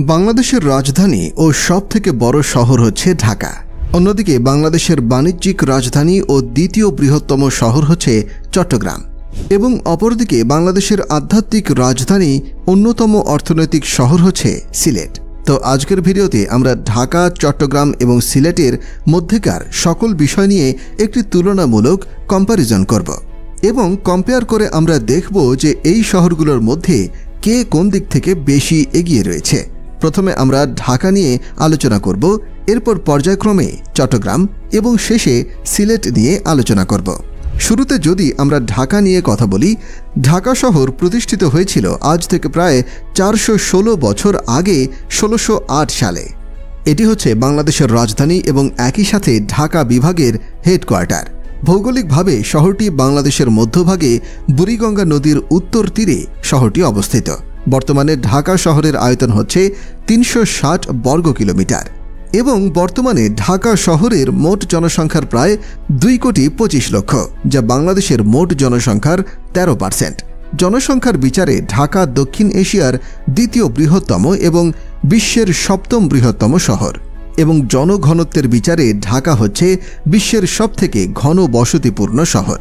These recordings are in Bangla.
বাংলাদেশের রাজধানী ও সবথেকে বড় শহর হচ্ছে ঢাকা। অন্যদিকে বাংলাদেশের বাণিজ্যিক রাজধানী ও দ্বিতীয় বৃহত্তম শহর হচ্ছে চট্টগ্রাম এবং অপরদিকে বাংলাদেশের আধ্যাত্মিক রাজধানী অন্যতম অর্থনৈতিক শহর হচ্ছে সিলেট। তো আজকের ভিডিওতে আমরা ঢাকা, চট্টগ্রাম এবং সিলেটের মধ্যেকার সকল বিষয় নিয়ে একটি তুলনামূলক কম্প্যারিজন করব এবং কম্পেয়ার করে আমরা দেখব যে এই শহরগুলোর মধ্যে কে কোন দিক থেকে বেশি এগিয়ে রয়েছে। প্রথমে আমরা ঢাকা নিয়ে আলোচনা করব, এরপর পর্যায়ক্রমে চট্টগ্রাম এবং শেষে সিলেট নিয়ে আলোচনা করব। শুরুতে যদি আমরা ঢাকা নিয়ে কথা বলি, ঢাকা শহর প্রতিষ্ঠিত হয়েছিল আজ থেকে প্রায় 416 বছর আগে 1608 সালে। এটি হচ্ছে বাংলাদেশের রাজধানী এবং একই সাথে ঢাকা বিভাগের হেডকোয়ার্টার। ভৌগোলিকভাবে শহরটি বাংলাদেশের মধ্যভাগে বুড়িগঙ্গা নদীর উত্তর তীরে শহরটি অবস্থিত। বর্তমানে ঢাকা শহরের আয়তন হচ্ছে 360 বর্গ কিলোমিটার এবং বর্তমানে ঢাকা শহরের মোট জনসংখ্যার প্রায় 2,25,00,000, যা বাংলাদেশের মোট জনসংখ্যার 13%। জনসংখ্যার বিচারে ঢাকা দক্ষিণ এশিয়ার দ্বিতীয় বৃহত্তম এবং বিশ্বের 7ম বৃহত্তম শহর এবং জনঘনত্বের বিচারে ঢাকা হচ্ছে বিশ্বের সবথেকে ঘন বসতিপূর্ণ শহর।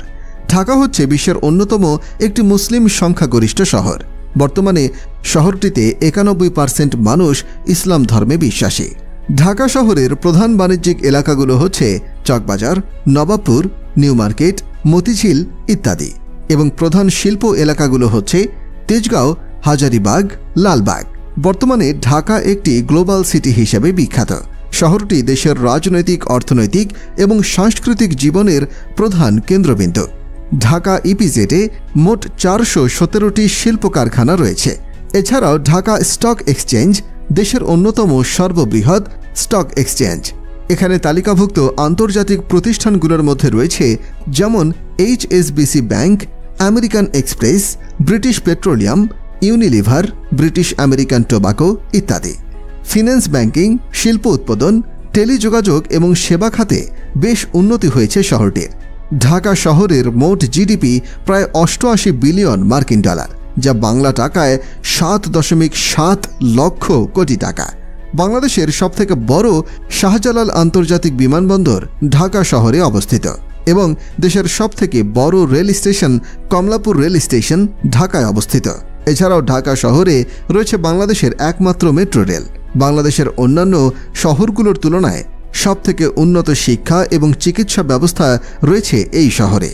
ঢাকা হচ্ছে বিশ্বের অন্যতম একটি মুসলিম সংখ্যাগরিষ্ঠ শহর। বর্তমানে শহরটিতে 91% মানুষ ইসলাম ধর্মে বিশ্বাসী। ঢাকা শহরের প্রধান বাণিজ্যিক এলাকাগুলো হচ্ছে চকবাজার, নবাবপুর, নিউ মার্কেট, মতিঝিল ইত্যাদি এবং প্রধান শিল্প এলাকাগুলো হচ্ছে তেজগাঁও, হাজারীবাগ, লালবাগ। বর্তমানে ঢাকা একটি গ্লোবাল সিটি হিসেবে বিখ্যাত। শহরটি দেশের রাজনৈতিক, অর্থনৈতিক এবং সাংস্কৃতিক জীবনের প্রধান কেন্দ্রবিন্দু। ঢাকা ইপিজেডে মোট 417টি শিল্প কারখানা রয়েছে। এছাড়াও ঢাকা স্টক এক্সচেঞ্জ দেশের অন্যতম সর্ববৃহৎ স্টক এক্সচেঞ্জ। এখানে তালিকাভুক্ত আন্তর্জাতিক প্রতিষ্ঠানগুলোর মধ্যে রয়েছে যেমন HSBC bank, American express, British petroleum, Unilever, British American tobacco ইত্যাদি। ফিন্যান্স, ব্যাংকিং, শিল্প উৎপাদন, টেলিযোগাযোগ এবং সেবা খাতে বেশ উন্নতি হয়েছে শহরটির। ঢাকা শহরের মোট জিডিপি প্রায় 88 বিলিয়ন মার্কিন ডলার, যা বাংলা টাকায় 7.7 লক্ষ কোটি টাকা। বাংলাদেশের সবথেকে বড় শাহজালাল আন্তর্জাতিক বিমানবন্দর ঢাকা শহরে অবস্থিত এবং দেশের সবথেকে বড় rail station Kamalapur rail station ঢাকায় অবস্থিত। এছাড়াও ঢাকা শহরে রয়েছে বাংলাদেশের একমাত্র মেট্রো রেল। বাংলাদেশের অন্যান্য শহরগুলোর তুলনায় সবথেকে উন্নত শিক্ষা এবং চিকিৎসা ব্যবস্থা রয়েছে এই শহরে।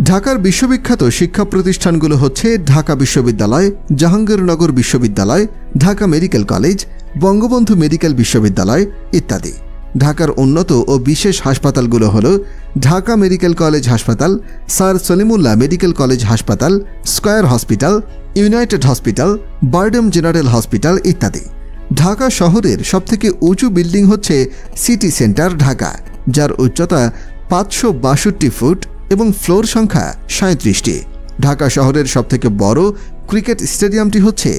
ঢাকার বিশ্ববিখ্যাত শিক্ষা প্রতিষ্ঠানগুলো হচ্ছে ঢাকা বিশ্ববিদ্যালয়, জাহাঙ্গীরনগর বিশ্ববিদ্যালয়, Dhaka medical college, Bangabandhu medical বিশ্ববিদ্যালয় ইত্যাদি। ঢাকার উন্নত ও বিশেষ হাসপাতালগুলো হল ঢাকা মেডিকেল কলেজ হাসপাতাল, স্যার সলিমুল্লাহ মেডিকেল কলেজ হাসপাতাল, square hospital, United hospital, BIRDEM general hospital ইত্যাদি। ঢাকা শহরের সবথেকে উঁচু বিল্ডিং হচ্ছে সিটি সেন্টার ঢাকা, যার উচ্চতা 562 ফুট এবং ফ্লোর সংখ্যা 37টি। ঢাকা শহরের সবথেকে বড় ক্রিকেট স্টেডিয়ামটি হচ্ছে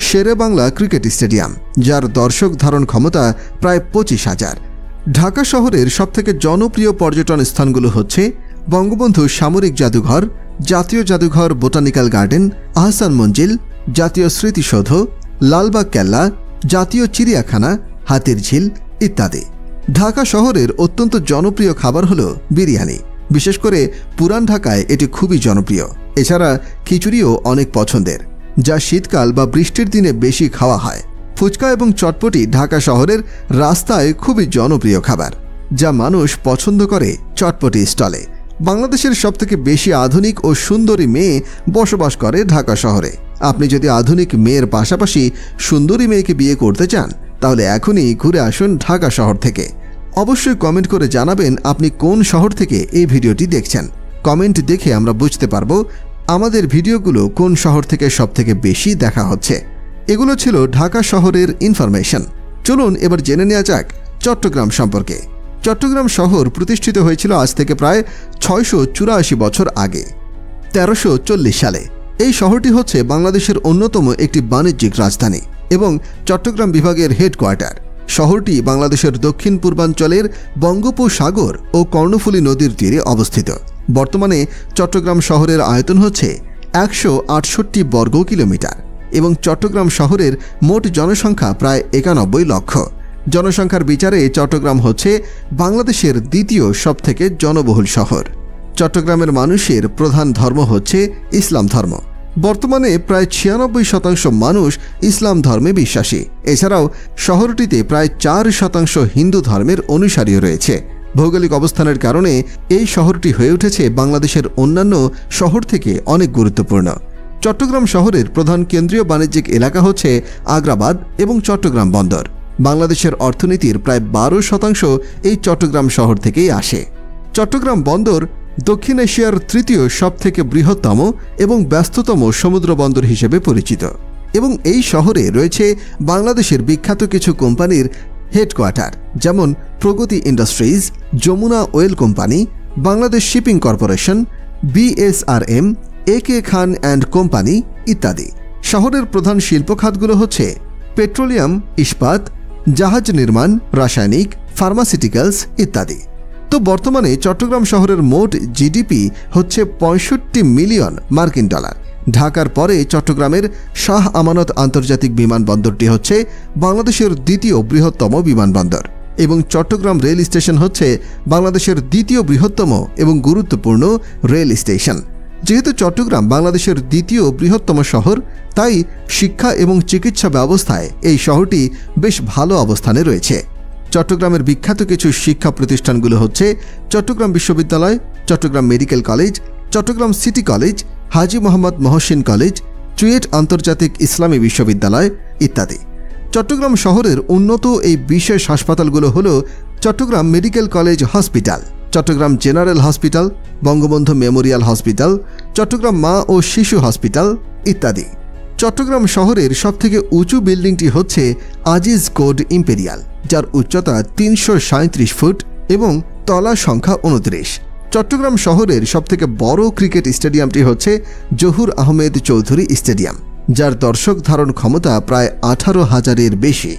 শেরেবাংলা ক্রিকেট স্টেডিয়াম, যার দর্শক ধারণ ক্ষমতা প্রায় 25,000। ঢাকা শহরের সবথেকে জনপ্রিয় পর্যটন স্থানগুলো হচ্ছে বঙ্গবন্ধু সামরিক জাদুঘর, জাতীয় জাদুঘর, বোটানিক্যাল গার্ডেন, আহসান মঞ্জিল, জাতীয় স্মৃতিসৌধ, লালবাগ কেল্লা, জাতীয় চিড়িয়াখানা, হাতির ঝিল ইত্যাদি। ঢাকা শহরের অত্যন্ত জনপ্রিয় খাবার হল বিরিয়ানি। বিশেষ করে পুরান ঢাকায় এটি খুবই জনপ্রিয়। এছাড়া খিচুড়িও অনেক পছন্দের, যা শীতকাল বা বৃষ্টির দিনে বেশি খাওয়া হয়। ফুচকা এবং চটপটি ঢাকা শহরের রাস্তায় খুবই জনপ্রিয় খাবার, যা মানুষ পছন্দ করে চটপটি স্টলে। বাংলাদেশের সবথেকে বেশি আধুনিক ও সুন্দরী মেয়ে বসবাস করে ঢাকা শহরে। আপনি যদি আধুনিক মেয়ের পাশাপাশি সুন্দরী মেয়েকে বিয়ে করতে চান, তাহলে এখনই ঘুরে আসুন ঢাকা শহর থেকে। অবশ্যই কমেন্ট করে জানাবেন আপনি কোন শহর থেকে এই ভিডিওটি দেখছেন। কমেন্ট দেখে আমরা বুঝতে পারবো আমাদের ভিডিওগুলো কোন শহর থেকে সবথেকে বেশি দেখা হচ্ছে। এগুলো ছিল ঢাকা শহরের ইনফরমেশন। চলুন এবার জেনে নেওয়া যাক চট্টগ্রাম সম্পর্কে। চট্টগ্রাম শহর প্রতিষ্ঠিত হয়েছিল আজ থেকে প্রায় 684 বছর আগে, 1340 সালে। এই শহরটি হচ্ছে বাংলাদেশের অন্যতম একটি বাণিজ্যিক রাজধানী এবং চট্টগ্রাম বিভাগের হেডকোয়ার্টার। শহরটি বাংলাদেশের দক্ষিণ পূর্বাঞ্চলের বঙ্গোপসাগর ও কর্ণফুলী নদীর তীরে অবস্থিত। বর্তমানে চট্টগ্রাম শহরের আয়তন হচ্ছে 168 বর্গ কিলোমিটার। এবং চট্টগ্রাম শহরের মোট জনসংখ্যা প্রায় 91 লক্ষ। জনসংখ্যার বিচারে চট্টগ্রাম হচ্ছে বাংলাদেশের দ্বিতীয় সবথেকে জনবহুল শহর। চট্টগ্রামের মানুষের প্রধান ধর্ম হচ্ছে ইসলাম ধর্ম। বর্তমানে প্রায় 96% মানুষ ইসলাম ধর্মে বিশ্বাসী। এছাড়াও শহরটিতে প্রায় 4% হিন্দু ধর্মের অনুসারীও রয়েছে। ভৌগোলিক অবস্থানের কারণে এই শহরটি হয়ে উঠেছে বাংলাদেশের অন্যান্য শহর থেকে অনেক গুরুত্বপূর্ণ। চট্টগ্রাম শহরের প্রধান কেন্দ্রীয় বাণিজ্যিক এলাকা হচ্ছে আগ্রাবাদ এবং চট্টগ্রাম বন্দর। বাংলাদেশের অর্থনীতির প্রায় 12% এই চট্টগ্রাম শহর থেকেই আসে। চট্টগ্রাম বন্দর দক্ষিণ এশিয়ার তৃতীয় সবথেকে বৃহত্তম এবং ব্যস্ততম সমুদ্র বন্দর হিসেবে পরিচিত এবং এই শহরে রয়েছে বাংলাদেশের বিখ্যাত কিছু কোম্পানির হেডকোয়ার্টার, যেমন Pragati industries, Jamuna oil company, Bangladesh shipping corporation, BSRM, AK Khan and company ইত্যাদি। শহরের প্রধান শিল্প খাতগুলো হচ্ছে পেট্রোলিয়াম, ইস্পাত, জাহাজ নির্মাণ, রাসায়নিক, ফার্মাসিউটিক্যালস ইত্যাদি। তো বর্তমানে চট্টগ্রাম শহরের মোট জিডিপি হচ্ছে 65 মিলিয়ন মার্কিন ডলার। ঢাকার পরে চট্টগ্রামের শাহ আমানত আন্তর্জাতিক বিমানবন্দরটি হচ্ছে বাংলাদেশের দ্বিতীয় বৃহত্তম বিমানবন্দর এবং চট্টগ্রাম রেল স্টেশন হচ্ছে বাংলাদেশের দ্বিতীয় বৃহত্তম এবং গুরুত্বপূর্ণ রেল স্টেশন। যেহেতু চট্টগ্রাম বাংলাদেশের দ্বিতীয় বৃহত্তম শহর, তাই শিক্ষা এবং চিকিৎসা ব্যবস্থায় এই শহরটি বেশ ভালো অবস্থানে রয়েছে। চট্টগ্রামের বিখ্যাত কিছু শিক্ষা প্রতিষ্ঠানগুলো হচ্ছে চট্টগ্রাম বিশ্ববিদ্যালয়, Chittagong medical college, Chittagong city college, Haji Mohammad Mohsin college, CUET আন্তর্জাতিক ইসলামী বিশ্ববিদ্যালয় ইত্যাদি। চট্টগ্রাম শহরের উন্নত এই বিশেষ হাসপাতালগুলো হল Chattogram medical college hospital, Chattogram general hospital, Bangabandhu memorial hospital, Chattogram মা ও শিশু হসপিটাল ইত্যাদি। চট্টগ্রাম শহরের সবথেকে উঁচু বিল্ডিংটি হচ্ছে আজিজ কোড ইম্পেরিয়াল, যার উচ্চতা 337 ফুট এবং তলা সংখ্যা 29। চট্টগ্রাম শহরের সবথেকে বড় ক্রিকেট স্টেডিয়ামটি হচ্ছে জহুর আহমেদ চৌধুরী স্টেডিয়াম, যার দর্শক ধারণ ক্ষমতা প্রায় 18,000-এর বেশি।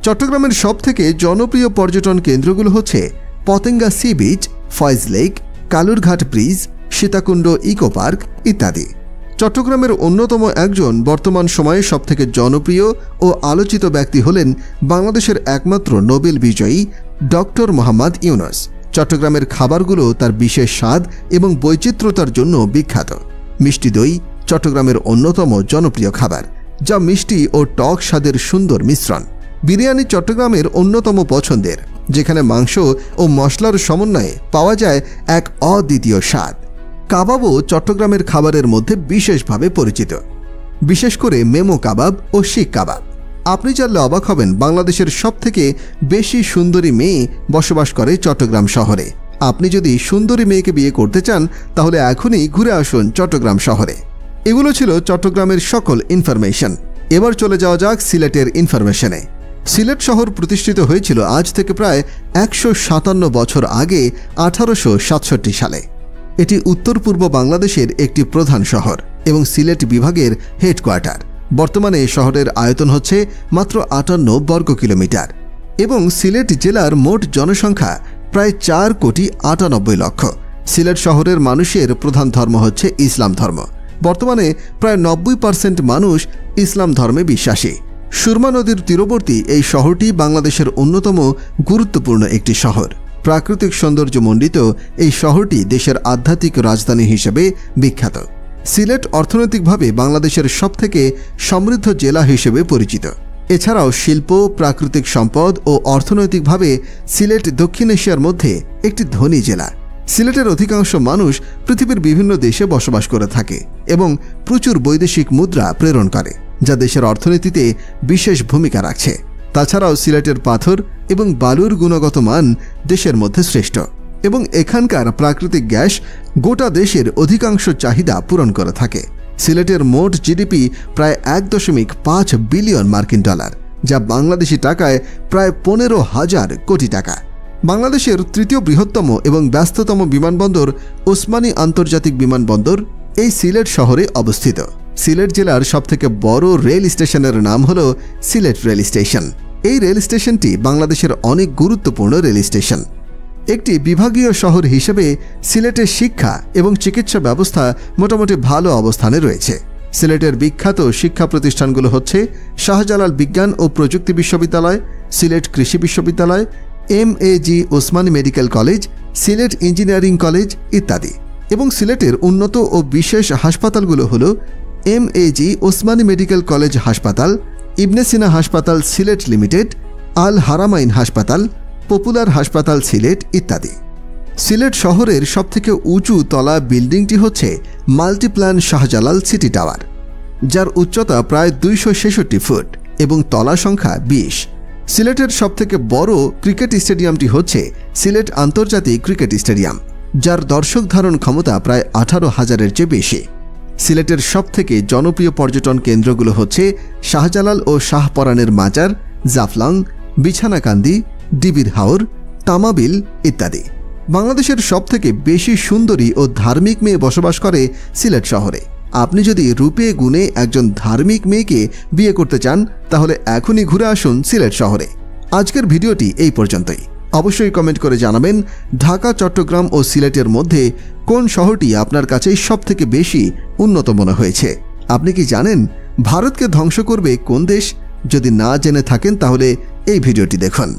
চট্টগ্রামের সবথেকে জনপ্রিয় পর্যটন কেন্দ্রগুলো হচ্ছে Patenga sea beach, Foy's lake, Kalurghat bridge, Sitakunda eco park ইত্যাদি। চট্টগ্রামের অন্যতম একজন বর্তমান সময়ে সবথেকে জনপ্রিয় ও আলোচিত ব্যক্তি হলেন বাংলাদেশের একমাত্র নোবেল বিজয়ী ডক্টর মোহাম্মদ ইউনুস। চট্টগ্রামের খাবারগুলো তার বিশেষ স্বাদ এবং বৈচিত্র্যতার জন্য বিখ্যাত। মিষ্টি দই চট্টগ্রামের অন্যতম জনপ্রিয় খাবার, যা মিষ্টি ও টক স্বাদের সুন্দর মিশ্রণ। বিরিয়ানি চট্টগ্রামের অন্যতম পছন্দের, যেখানে মাংস ও মশলার সমন্বয়ে পাওয়া যায় এক অদ্বিতীয় স্বাদ। কাবাবও চট্টগ্রামের খাবারের মধ্যে বিশেষভাবে পরিচিত, বিশেষ করে মেমো কাবাব ও শিক কাবাব। আপনি জানলে অবাক হবেন, বাংলাদেশের সবথেকে বেশি সুন্দরী মেয়ে বসবাস করে চট্টগ্রাম শহরে। আপনি যদি সুন্দরী মেয়েকে বিয়ে করতে চান, তাহলে এখনই ঘুরে আসুন চট্টগ্রাম শহরে। এগুলো ছিল চট্টগ্রামের সকল ইনফরমেশন। এবার চলে যাওয়া যাক সিলেটের ইনফরমেশনে। সিলেট শহর প্রতিষ্ঠিত হয়েছিল আজ থেকে প্রায় 157 বছর আগে 1867 সালে। এটি উত্তর পূর্ব বাংলাদেশের একটি প্রধান শহর এবং সিলেট বিভাগের হেডকোয়ার্টার। বর্তমানে শহরের আয়তন হচ্ছে মাত্র 58 বর্গ কিলোমিটার এবং সিলেট জেলার মোট জনসংখ্যা প্রায় 4,98 লক্ষ। সিলেট শহরের মানুষের প্রধান ধর্ম হচ্ছে ইসলাম ধর্ম। বর্তমানে প্রায় 90% মানুষ ইসলাম ধর্মে বিশ্বাসী। সুরমা নদীর তীরবর্তী এই শহরটি বাংলাদেশের অন্যতম গুরুত্বপূর্ণ একটি শহর। প্রাকৃতিক সৌন্দর্যমণ্ডিত এই শহরটি দেশের আধ্যাত্মিক রাজধানী হিসেবে বিখ্যাত। সিলেট অর্থনৈতিকভাবে বাংলাদেশের সবথেকে সমৃদ্ধ জেলা হিসেবে পরিচিত। এছাড়াও শিল্প, প্রাকৃতিক সম্পদ ও অর্থনৈতিকভাবে সিলেট দক্ষিণ এশিয়ার মধ্যে একটি ধনী জেলা। সিলেটের অধিকাংশ মানুষ পৃথিবীর বিভিন্ন দেশে বসবাস করে থাকে এবং প্রচুর বৈদেশিক মুদ্রা প্রেরণ করে, যা দেশের অর্থনীতিতে বিশেষ ভূমিকা রাখছে। তাছাড়াও সিলেটের পাথর এবং বালুর গুণগত মান দেশের মধ্যে শ্রেষ্ঠ এবং এখানকার প্রাকৃতিক গ্যাস গোটা দেশের অধিকাংশ চাহিদা পূরণ করে থাকে। সিলেটের মোট জিডিপি প্রায় 1.5 বিলিয়ন মার্কিন ডলার, যা বাংলাদেশি টাকায় প্রায় 15,000 কোটি টাকা। বাংলাদেশের তৃতীয় বৃহত্তম এবং ব্যস্ততম বিমানবন্দর ওসমানী আন্তর্জাতিক বিমানবন্দর এই সিলেট শহরে অবস্থিত। সিলেট জেলার সবথেকে বড় রেল স্টেশনের নাম হল সিলেট রেল স্টেশন। এই রেল স্টেশনটি বাংলাদেশের অনেক গুরুত্বপূর্ণ রেল স্টেশন। একটি বিভাগীয় শহর হিসেবে সিলেটের শিক্ষা এবং চিকিৎসা ব্যবস্থা মোটামুটি ভালো অবস্থানে রয়েছে। সিলেটের বিখ্যাত শিক্ষা প্রতিষ্ঠানগুলো হচ্ছে শাহজালাল বিজ্ঞান ও প্রযুক্তি বিশ্ববিদ্যালয়, সিলেট কৃষি বিশ্ববিদ্যালয়, MAG Osmani medical college, Sylhet engineering college ইত্যাদি। এবং সিলেটের উন্নত ও বিশেষ হাসপাতালগুলো হল এমএজি ওসমানী মেডিকেল কলেজ হাসপাতাল, ইবনে সিনা হাসপাতাল সিলেট লিমিটেড, আল হারামাইন হাসপাতাল, পপুলার হাসপাতাল সিলেট ইত্যাদি। সিলেট শহরের সবথেকে উঁচু তলা বিল্ডিংটি হচ্ছে মাল্টিপ্ল্যান শাহজালাল সিটি টাওয়ার, যার উচ্চতা প্রায় 266 ফুট এবং তলা সংখ্যা 20। সিলেটের সবথেকে বড় ক্রিকেট স্টেডিয়ামটি হচ্ছে সিলেট আন্তর্জাতিক ক্রিকেট স্টেডিয়াম, যার দর্শক ধারণ ক্ষমতা প্রায় 18,000-এর চেয়ে বেশি। সিলেটের সবথেকে জনপ্রিয় পর্যটন কেন্দ্রগুলো হচ্ছে শাহজালাল ও শাহপরানের মাজার, জাফলং, বিছানাকান্দি, ডিবির হাওর, তামাবিল ইত্যাদি। বাংলাদেশের সবথেকে বেশি সুন্দরী ও ধার্মিক মেয়ে বসবাস করে সিলেট শহরে। আপনি যদি রূপে গুণে একজন ধার্মিক মেয়েকে বিয়ে করতে চান তাহলে এখনই ঘুরে আসুন সিলেট শহরে। আজকের ভিডিওটি এই পর্যন্তই। অবশ্যই কমেন্ট করে জানাবেন ঢাকা, চট্টগ্রাম ও সিলেটের মধ্যে কোন শহরটি আপনার কাছে সবথেকে বেশি উন্নত মনে হয়েছে। আপনি কি জানেন ভারতকে ধ্বংস করবে কোন দেশ? যদি না জেনে থাকেন তাহলে এই ভিডিওটি দেখুন।